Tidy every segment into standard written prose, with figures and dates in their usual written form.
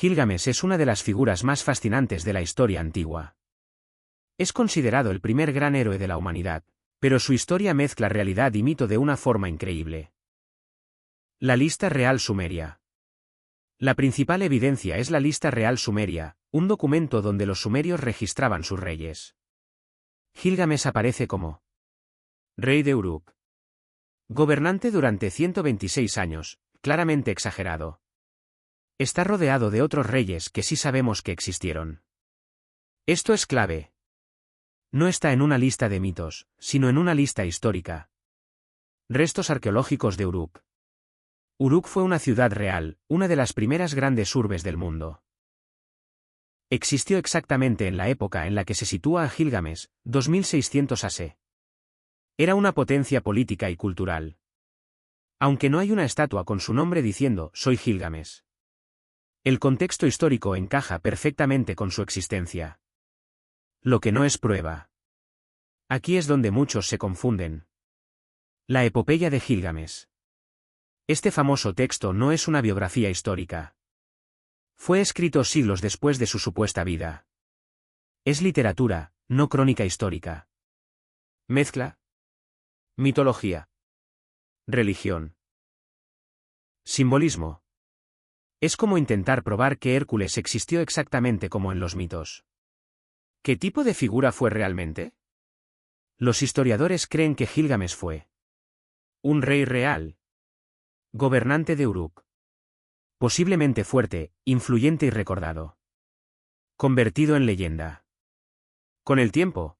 Gilgamesh es una de las figuras más fascinantes de la historia antigua. Es considerado el primer gran héroe de la humanidad, pero su historia mezcla realidad y mito de una forma increíble. La lista real sumeria. La principal evidencia es la lista real sumeria, un documento donde los sumerios registraban sus reyes. Gilgamesh aparece como rey de Uruk. Gobernante durante 126 años, claramente exagerado. Está rodeado de otros reyes que sí sabemos que existieron. Esto es clave. No está en una lista de mitos, sino en una lista histórica. Restos arqueológicos de Uruk. Uruk fue una ciudad real, una de las primeras grandes urbes del mundo. Existió exactamente en la época en la que se sitúa a Gilgamesh, 2600 AC. Era una potencia política y cultural. Aunque no hay una estatua con su nombre diciendo «Soy Gilgamesh». El contexto histórico encaja perfectamente con su existencia. Lo que no es prueba. Aquí es donde muchos se confunden. La epopeya de Gilgamesh. Este famoso texto no es una biografía histórica. Fue escrito siglos después de su supuesta vida. Es literatura, no crónica histórica. Mezcla mitología, religión, simbolismo. Es como intentar probar que Hércules existió exactamente como en los mitos. ¿Qué tipo de figura fue realmente? Los historiadores creen que Gilgamesh fue un rey real, gobernante de Uruk. Posiblemente fuerte, influyente y recordado. Convertido en leyenda. Con el tiempo,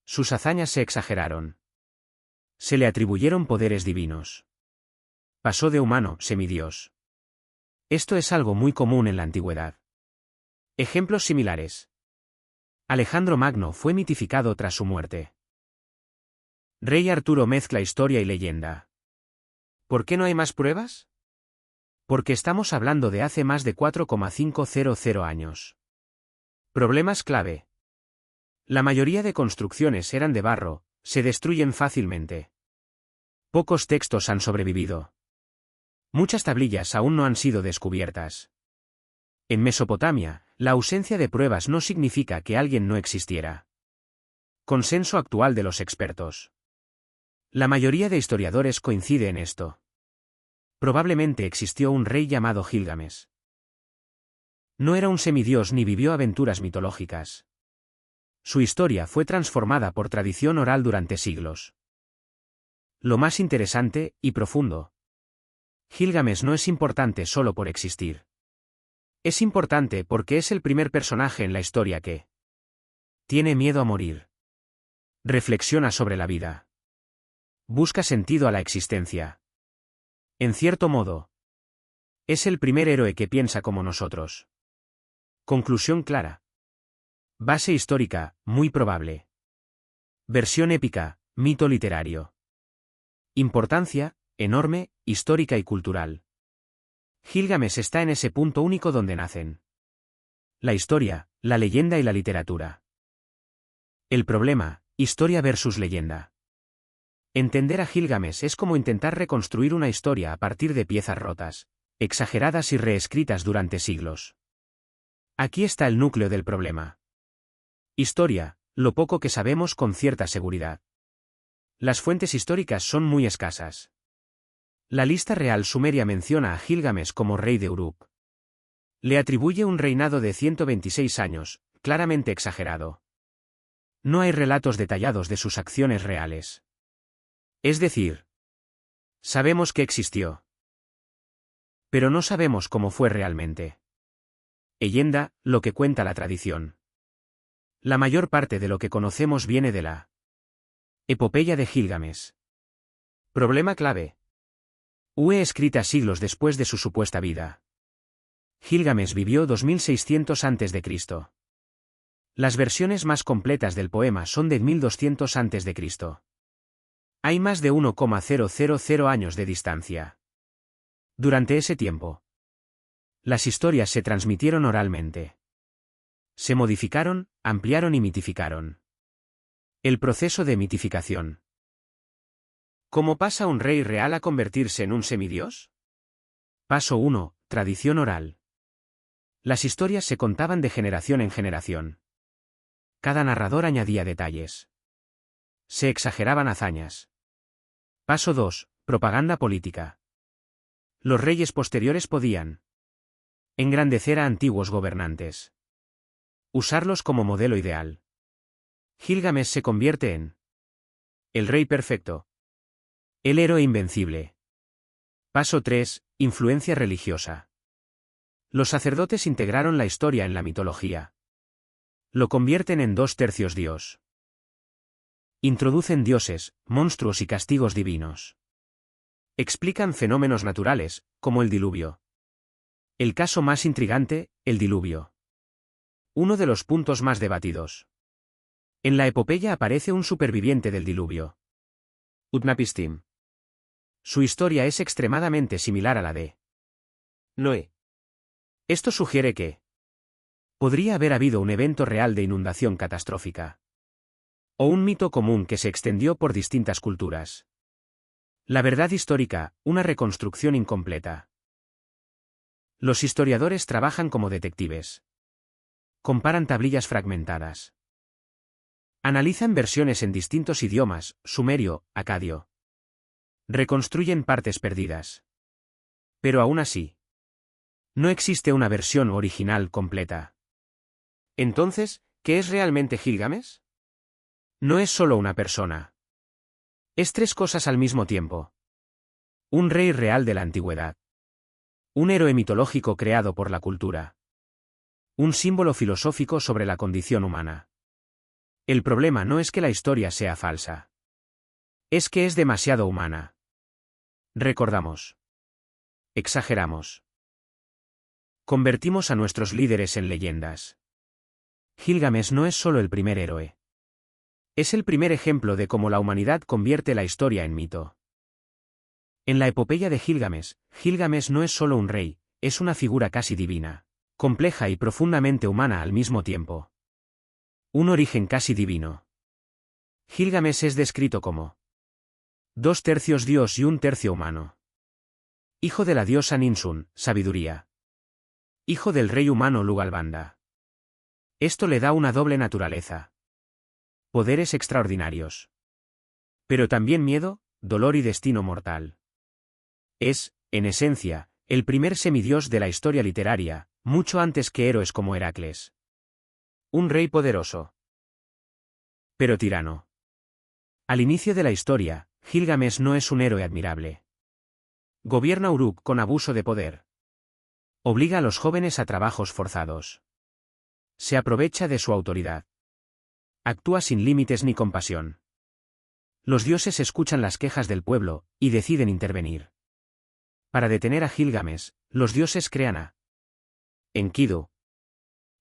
sus hazañas se exageraron. Se le atribuyeron poderes divinos. Pasó de humano, semidios. Esto es algo muy común en la antigüedad. Ejemplos similares. Alejandro Magno fue mitificado tras su muerte. Rey Arturo mezcla historia y leyenda. ¿Por qué no hay más pruebas? Porque estamos hablando de hace más de 4,500 años. Problemas clave. La mayoría de construcciones eran de barro, se destruyen fácilmente. Pocos textos han sobrevivido. Muchas tablillas aún no han sido descubiertas. En Mesopotamia, la ausencia de pruebas no significa que alguien no existiera. Consenso actual de los expertos. La mayoría de historiadores coincide en esto. Probablemente existió un rey llamado Gilgamesh. No era un semidios ni vivió aventuras mitológicas. Su historia fue transformada por tradición oral durante siglos. Lo más interesante, y profundo. Gilgamesh no es importante solo por existir. Es importante porque es el primer personaje en la historia que tiene miedo a morir. Reflexiona sobre la vida. Busca sentido a la existencia. En cierto modo, es el primer héroe que piensa como nosotros. Conclusión clara. Base histórica, muy probable. Versión épica, mito literario. Importancia, enorme, histórica y cultural. Gilgamesh está en ese punto único donde nacen la historia, la leyenda y la literatura. El problema, historia versus leyenda. Entender a Gilgamesh es como intentar reconstruir una historia a partir de piezas rotas, exageradas y reescritas durante siglos. Aquí está el núcleo del problema. Historia, lo poco que sabemos con cierta seguridad. Las fuentes históricas son muy escasas. La lista real sumeria menciona a Gilgamesh como rey de Uruk. Le atribuye un reinado de 126 años, claramente exagerado. No hay relatos detallados de sus acciones reales. Es decir, sabemos que existió. Pero no sabemos cómo fue realmente. Leyenda, lo que cuenta la tradición. La mayor parte de lo que conocemos viene de la epopeya de Gilgamesh. Problema clave. Fue escrita siglos después de su supuesta vida. Gilgamesh vivió 2600 a.C. Las versiones más completas del poema son de 1200 a.C. Hay más de 1,000 años de distancia. Durante ese tiempo, las historias se transmitieron oralmente. Se modificaron, ampliaron y mitificaron. El proceso de mitificación. ¿Cómo pasa un rey real a convertirse en un semidios? Paso 1. Tradición oral. Las historias se contaban de generación en generación. Cada narrador añadía detalles. Se exageraban hazañas. Paso 2. Propaganda política. Los reyes posteriores podían engrandecer a antiguos gobernantes. Usarlos como modelo ideal. Gilgamesh se convierte en el rey perfecto. El héroe invencible. Paso 3. Influencia religiosa. Los sacerdotes integraron la historia en la mitología. Lo convierten en 2/3 dios. Introducen dioses, monstruos y castigos divinos. Explican fenómenos naturales, como el diluvio. El caso más intrigante, el diluvio. Uno de los puntos más debatidos. En la epopeya aparece un superviviente del diluvio. Utnapishtim. Su historia es extremadamente similar a la de Noé. Esto sugiere que podría haber habido un evento real de inundación catastrófica. O un mito común que se extendió por distintas culturas. La verdad histórica, una reconstrucción incompleta. Los historiadores trabajan como detectives. Comparan tablillas fragmentadas. Analizan versiones en distintos idiomas, sumerio, acadio. Reconstruyen partes perdidas. Pero aún así, no existe una versión original completa. Entonces, ¿qué es realmente Gilgamesh? No es solo una persona. Es 3 cosas al mismo tiempo. Un rey real de la antigüedad. Un héroe mitológico creado por la cultura. Un símbolo filosófico sobre la condición humana. El problema no es que la historia sea falsa. Es que es demasiado humana. Recordamos. Exageramos. Convertimos a nuestros líderes en leyendas. Gilgamesh no es solo el primer héroe. Es el primer ejemplo de cómo la humanidad convierte la historia en mito. En la epopeya de Gilgamesh, Gilgamesh no es solo un rey, es una figura casi divina, compleja y profundamente humana al mismo tiempo. Un origen casi divino. Gilgamesh es descrito como 2/3 dios y 1/3 humano. Hijo de la diosa Ninsun, sabiduría. Hijo del rey humano Lugalbanda. Esto le da una doble naturaleza. Poderes extraordinarios. Pero también miedo, dolor y destino mortal. Es, en esencia, el primer semidios de la historia literaria, mucho antes que héroes como Heracles. Un rey poderoso. Pero tirano. Al inicio de la historia, Gilgamesh no es un héroe admirable. Gobierna Uruk con abuso de poder. Obliga a los jóvenes a trabajos forzados. Se aprovecha de su autoridad. Actúa sin límites ni compasión. Los dioses escuchan las quejas del pueblo, y deciden intervenir. Para detener a Gilgamesh, los dioses crean a Enkidu.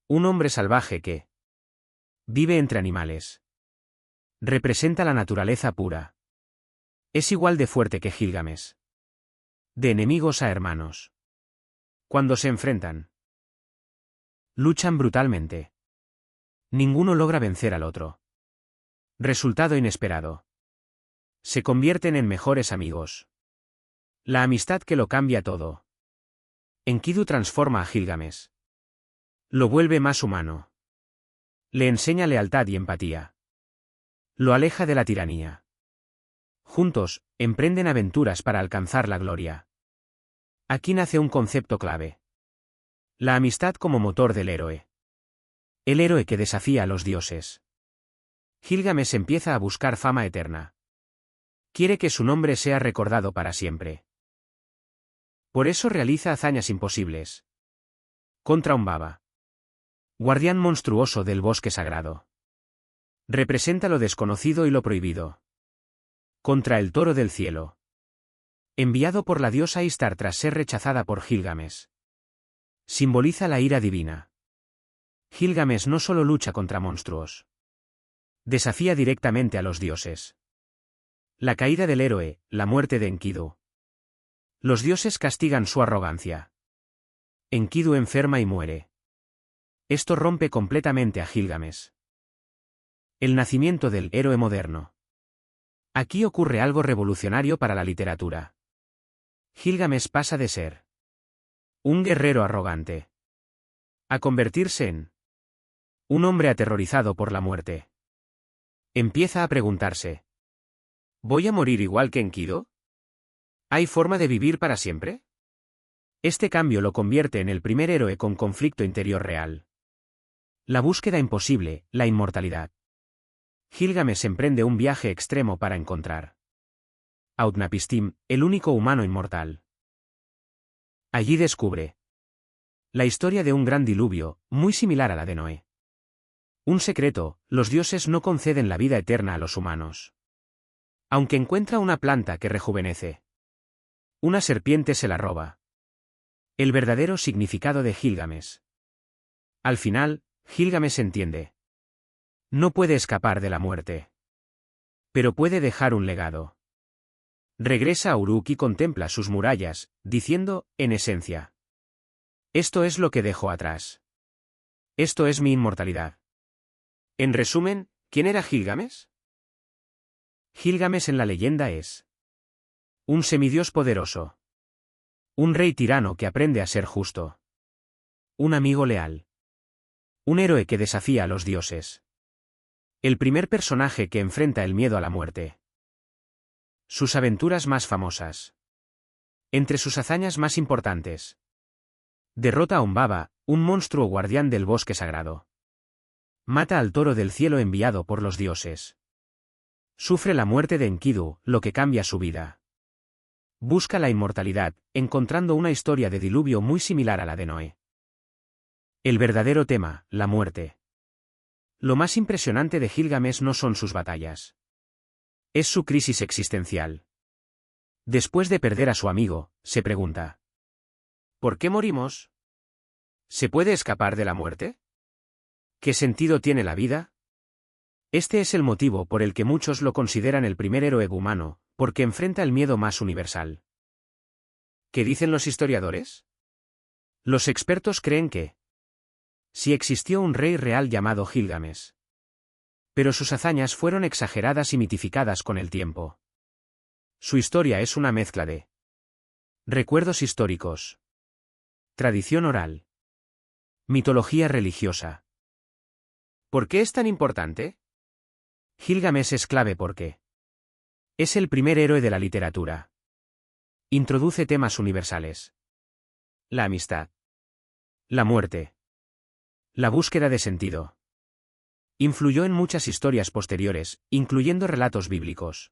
Un hombre salvaje que vive entre animales. Representa la naturaleza pura. Es igual de fuerte que Gilgamesh. De enemigos a hermanos. Cuando se enfrentan, luchan brutalmente. Ninguno logra vencer al otro. Resultado inesperado. Se convierten en mejores amigos. La amistad que lo cambia todo. Enkidu transforma a Gilgamesh. Lo vuelve más humano. Le enseña lealtad y empatía. Lo aleja de la tiranía. Juntos, emprenden aventuras para alcanzar la gloria. Aquí nace un concepto clave. La amistad como motor del héroe. El héroe que desafía a los dioses. Gilgamesh empieza a buscar fama eterna. Quiere que su nombre sea recordado para siempre. Por eso realiza hazañas imposibles. Contra un baba. Guardián monstruoso del bosque sagrado. Representa lo desconocido y lo prohibido. Contra el toro del cielo. Enviado por la diosa Ishtar tras ser rechazada por Gilgamesh. Simboliza la ira divina. Gilgamesh no solo lucha contra monstruos. Desafía directamente a los dioses. La caída del héroe, la muerte de Enkidu. Los dioses castigan su arrogancia. Enkidu enferma y muere. Esto rompe completamente a Gilgamesh. El nacimiento del héroe moderno. Aquí ocurre algo revolucionario para la literatura. Gilgamesh pasa de ser un guerrero arrogante A convertirse en un hombre aterrorizado por la muerte. Empieza a preguntarse: ¿voy a morir igual que Enkidu? ¿Hay forma de vivir para siempre? Este cambio lo convierte en el primer héroe con conflicto interior real. La búsqueda imposible, la inmortalidad. Gilgamesh emprende un viaje extremo para encontrar a Utnapishtim, el único humano inmortal. Allí descubre la historia de un gran diluvio, muy similar a la de Noé. Un secreto: los dioses no conceden la vida eterna a los humanos. Aunque encuentra una planta que rejuvenece, una serpiente se la roba. El verdadero significado de Gilgamesh. Al final, Gilgamesh entiende: no puede escapar de la muerte, pero puede dejar un legado. Regresa a Uruk y contempla sus murallas, diciendo, en esencia: esto es lo que dejo atrás. Esto es mi inmortalidad. En resumen, ¿quién era Gilgamesh? Gilgamesh en la leyenda es un semidios poderoso. Un rey tirano que aprende a ser justo. Un amigo leal. Un héroe que desafía a los dioses. El primer personaje que enfrenta el miedo a la muerte. Sus aventuras más famosas. Entre sus hazañas más importantes: derrota a Umbaba, un monstruo guardián del bosque sagrado. Mata al toro del cielo enviado por los dioses. Sufre la muerte de Enkidu, lo que cambia su vida. Busca la inmortalidad, encontrando una historia de diluvio muy similar a la de Noé. El verdadero tema: la muerte. Lo más impresionante de Gilgamesh no son sus batallas. Es su crisis existencial. Después de perder a su amigo, se pregunta: ¿por qué morimos? ¿Se puede escapar de la muerte? ¿Qué sentido tiene la vida? Este es el motivo por el que muchos lo consideran el primer héroe humano, porque enfrenta el miedo más universal. ¿Qué dicen los historiadores? Los expertos creen que sí existió un rey real llamado Gilgamesh. Pero sus hazañas fueron exageradas y mitificadas con el tiempo. Su historia es una mezcla de recuerdos históricos, tradición oral, mitología religiosa. ¿Por qué es tan importante? Gilgamesh es clave porque es el primer héroe de la literatura. Introduce temas universales: la amistad, la muerte, la búsqueda de sentido. Influyó en muchas historias posteriores, incluyendo relatos bíblicos.